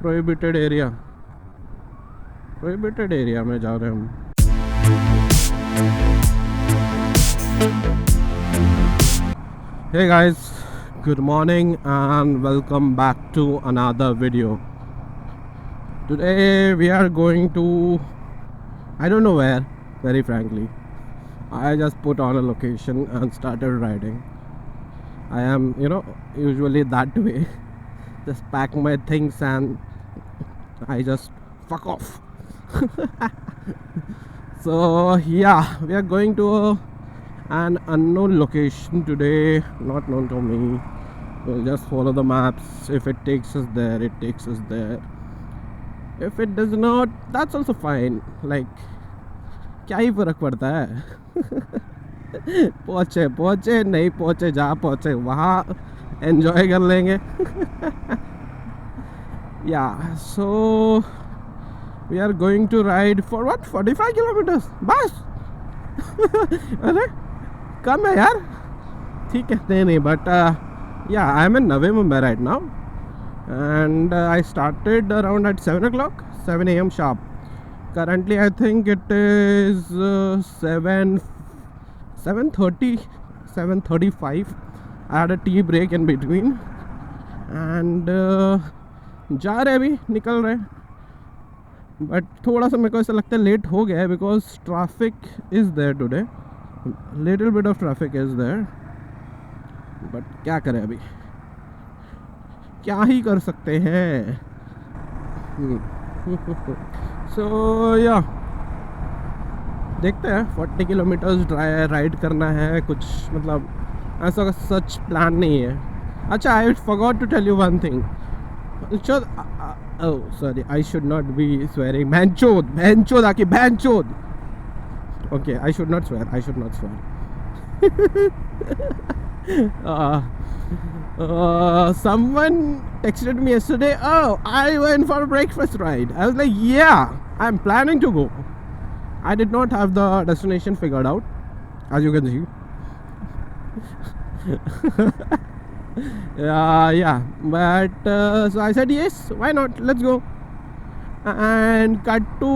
Prohibited area में जा रहे हैं हम। Hey guys, good morning and welcome back to another video. Today we are going to, I don't know where, very frankly. I just put on a location and started riding. I am, usually that way. Just pack my things and I just fuck off. So yeah, we are going to an unknown location today, not known to me. We'll just follow the maps. If it takes us there, it takes us there. If it does not, that's also fine. Like, क्या ही फर्क पड़ता है। पहुँचे नहीं पहुँचे, जहाँ पहुँचे वहाँ एंजॉय कर लेंगे। Yeah, so we are going to ride for what, 45 kilometers बस। अरे कम है यार, ठीक है। नहीं but yeah, I am in Navi Mumbai right now and I started around at 7 o'clock, 7 a.m. sharp. Currently I think it is 7:30, 7:35. I had a tea break in between and जा रहे अभी, निकल रहे। बट थोड़ा सा मेरे को ऐसा लगता है लेट हो गया है because traffic is there today, little bit of traffic is there. But क्या करें, अभी क्या ही कर सकते हैं। सो या देखते हैं, 40 किलोमीटर्स राइड करना है। कुछ मतलब ऐसा सच प्लान नहीं है। अच्छा, I forgot to tell you one thing. Oh, sorry, I should not be swearing. Manchod, Aki, Manchod. Okay, I should not swear. Someone texted me yesterday. Oh, I went for a breakfast ride. I was like, yeah, I'm planning to go. I did not have the destination figured out, as you can see. Yeah, but so I said yes, why not, let's go. And cut to,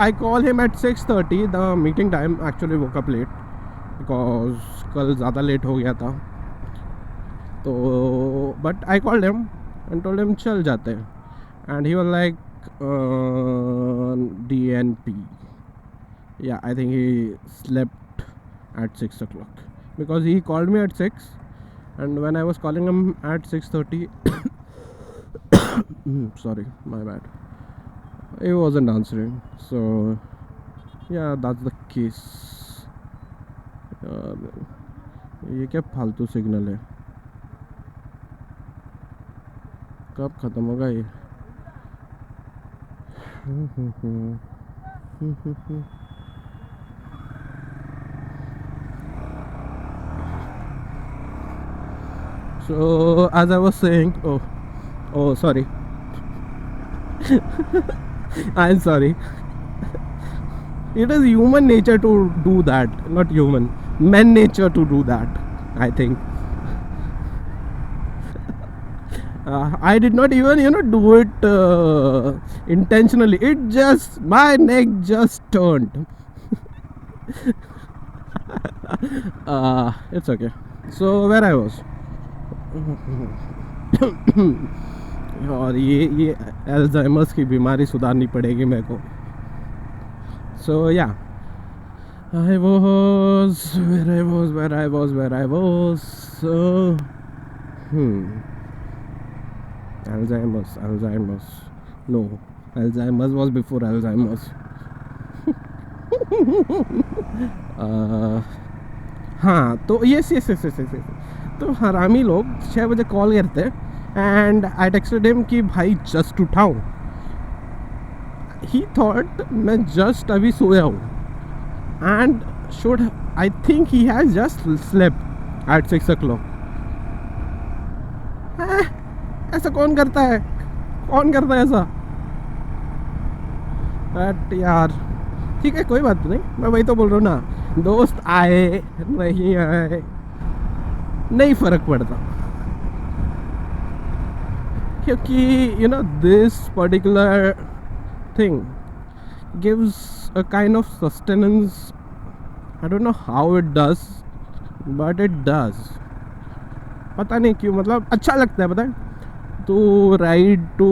I call him at 6:30, the meeting time. Actually woke up late because कल ज़्यादा late हो गया था, तो but I called him and told him चल जाते हैं, and he was like DNP. Yeah, I think he slept at 6 o'clock because he called me at 6. And when I was calling him at 6:30, sorry, my bad, he wasn't answering. So yeah, that's the case. ये क्या फालतू signal है, कब ख़त्म होगा ये। So as I was saying, oh sorry, I'm sorry. It is human nature to do that, not human, men nature to do that, I think. I did not even do it intentionally. It just, my neck just turned. It's okay. So where I was, और ये Alzheimer's की बीमारी सुधारनी पड़ेगी मेरे को। सो या, I was where I was Alzheimer's, no, Alzheimer's was before Alzheimer's. हाँ, तो yes. तो हरामी लोग 6 बजे कॉल करते हैं एंड आई टेक्स्टेड हिम कि भाई जस्ट उठाओ। ही थॉट मैं जस्ट अभी सोया हूँ and should, I think he has just slept at 6 o'clock। ऐसा कौन करता है ऐसा। बट यार ठीक है, कोई बात नहीं, मैं वही तो बोल रहा हूँ ना, दोस्त आए नहीं आए नहीं फ़र्क पड़ता। क्योंकि this particular thing gives a kind of sustenance. I don't know how it does, but it does. पता नहीं क्यों, मतलब अच्छा लगता है, पता है, to ride to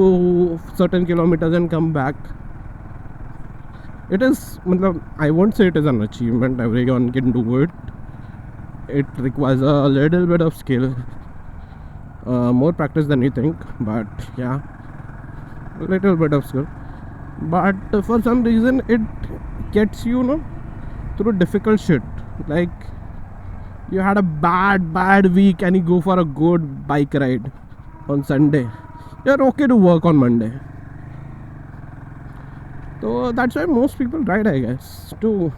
certain kilometers and come back. It is, मतलब I won't say it is an achievement, everyone can do it. It requires a little bit of skill, more practice than you think, but yeah, a little bit of skill. But for some reason it gets through difficult shit. Like you had a bad week and you go for a good bike ride on Sunday, you're okay to work on Monday. So that's why most people ride, I guess, to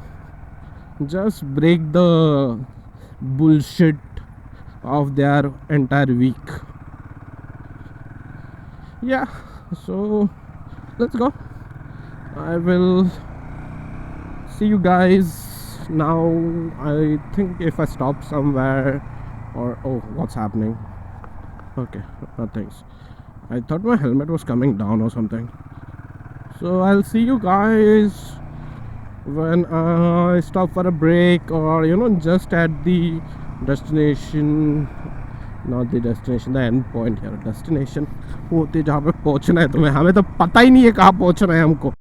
just break the bullshit of their entire week. Yeah, so let's go. I will see you guys now. I think if I stop somewhere, or oh, what's happening? Okay, nothing. I thought my helmet was coming down or something. So I'll see you guys when I stop for a break, or just at the destination. Not the destination, the end point here. Destination होते जहाँ पे पहुँचना है तुम्हें, हमें तो पता ही नहीं है कहाँ पहुँचना है हमको.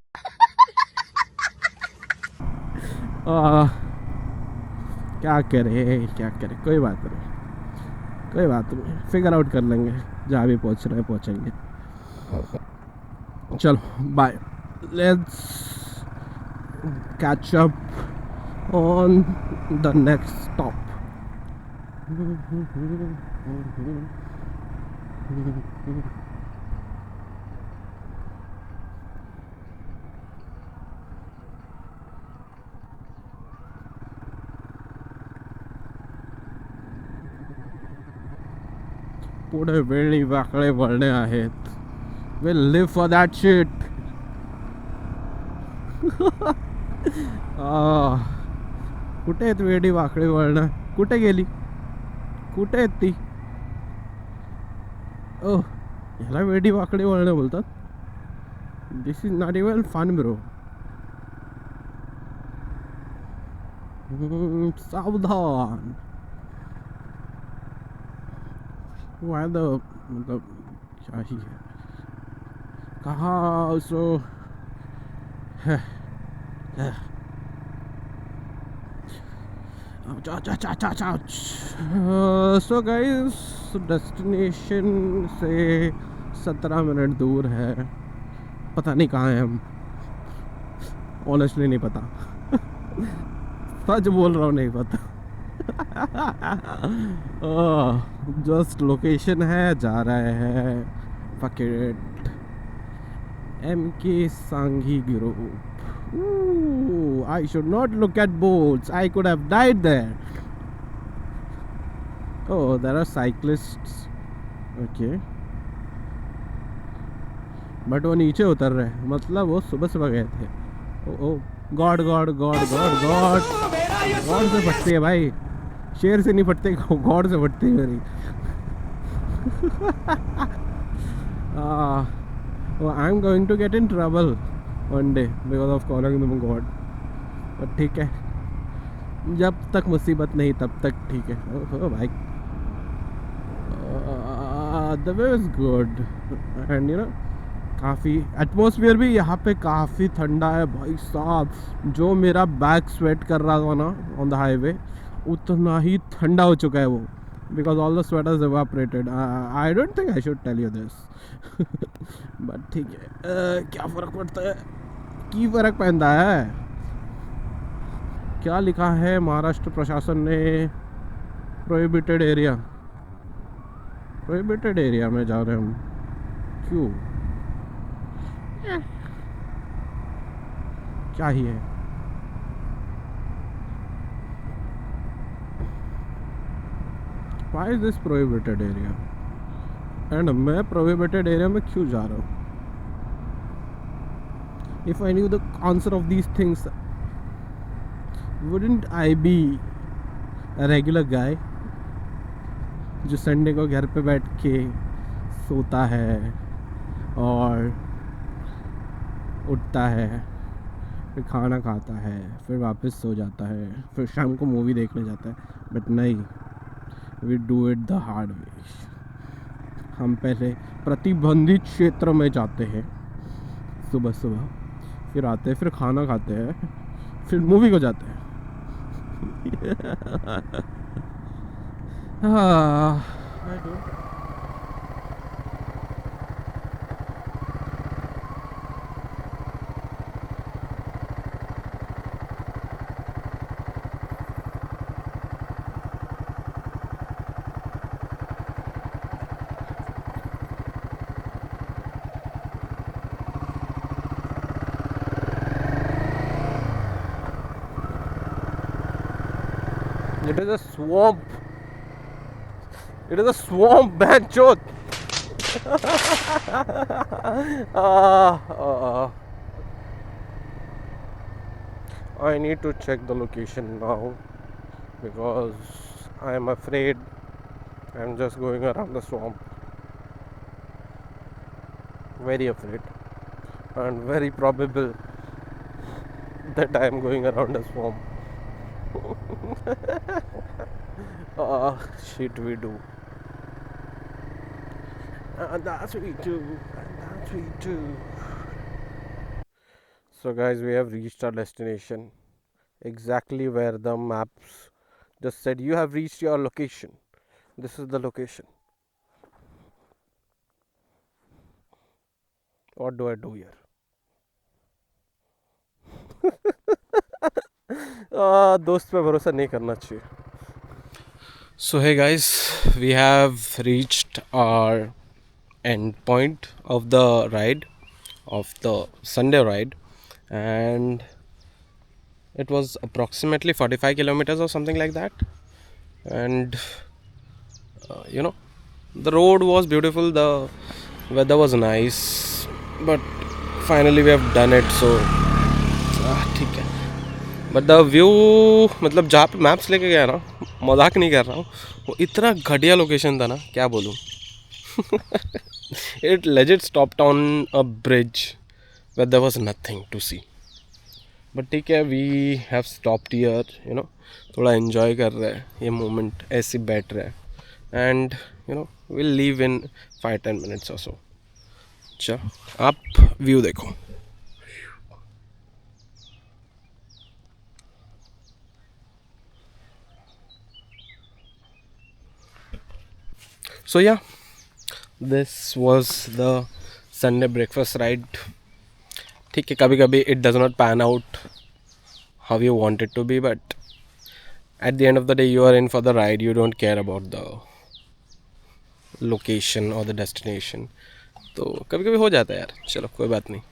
क्या करे, कोई बात नहीं, फिगर आउट कर लेंगे, जहाँ भी पहुँचना है पहुँचेंगे. चलो bye, let's catch up on the next stop. पुढे वेळी वाकडे वळणे आहेत. We'll live for that shit. कुठे आहेत वेडी वाकडी वळणं? कुठे गेली? कुठे आहेत ती? ओह, ह्याला वेडी वाकडी वळणं बोलतात. This is not even fun bro. सावधान. मतलब क्या ही है, कहाँ सो सो गाइस, डेस्टिनेशन से 17 मिनट दूर है. पता नहीं कहाँ है हम, ऑनेस्टली नहीं पता. सच बोल रहा हूँ, नहीं पता. जस्ट लोकेशन है, जा रहे हैं fuck it MK Sanghi Group. Ooh, I should not look at boats. I could have died there. Oh, there are cyclists. Okay. But वो नीचे उतर रहे, मतलब वो सुबह गए थे. Oh God God God God God God से फटती है भाई, शेर से नहीं फटते, गॉड से फटती है मेरी. I am going to get in trouble one day because of calling them god. But ठीक है, जब तक मुसीबत नहीं तब तक ठीक है. ओह भाई, the way is good and काफ़ी एटमॉस्फेयर भी यहाँ पे काफ़ी ठंडा है भाई साहब. जो मेरा बैक स्वेट कर रहा था ना ऑन द हाईवे, उतना ही ठंडा हो चुका है वो, because all the sweaters evaporated. I don't think I should tell you this, but ठीक है. क्या फ़र्क पड़ता है, की फ़र्क पैदा है. क्या लिखा है महाराष्ट्र प्रशासन ने, प्रोहिबिटेड एरिया. प्रोहिबिटेड एरिया में जा रहे हैं हम, क्यों, क्या ही है. Why is this prohibited area? And मैं prohibited area में क्यों जा रहा हूँ? If I knew the answer of these things, wouldn't I be a regular guy जो संडे को घर पे बैठ के सोता है और उठता है, फिर खाना खाता है, फिर वापस सो जाता है, फिर शाम को मूवी देखने जाता है। बट नहीं, we do it the hard way. हम पहले प्रतिबंधित क्षेत्र में जाते हैं सुबह सुबह, फिर आते हैं, फिर खाना खाते हैं, फिर मूवी को जाते हैं। हाँ, it is a swamp. It is a swamp, banchot. I need to check the location now because I am afraid I'm just going around the swamp. Very afraid, and very probable that I am going around a swamp. Shit, we do. And that's we do. And that's we do. So, guys, we have reached our destination. Exactly where the maps just said you have reached your location. This is the location. What do I do here? दोस्त पे भरोसा नहीं करना चाहिए. So hey guys, we have reached our end point of the ride, of the Sunday ride, and it was approximately 45 kilometers or something like that. And the road was beautiful, the weather was nice, but finally we have done it. So ठीक है. But the view, मतलब जहाँ पे maps लेके गया ना, मजाक नहीं कर रहा हूँ, वो इतना घटिया लोकेशन था ना, क्या बोलूँ. It legit stopped on a bridge where there was nothing to see. But ठीक है, वी हैव स्टॉप्ड हियर, थोड़ा एंजॉय कर रहे हैं ये मोमेंट, ऐसे बैठ रहे हैं, and will leave in 5-10 minutes और सो. चलो आप व्यू देखो. So yeah, this was the Sunday breakfast ride. ठीक है, कभी कभी it does not pan out how you want it to be, but at the end of the day you are in for the ride. You don't care about the location or the destination. तो कभी कभी हो जाता है यार. चलो कोई बात नहीं.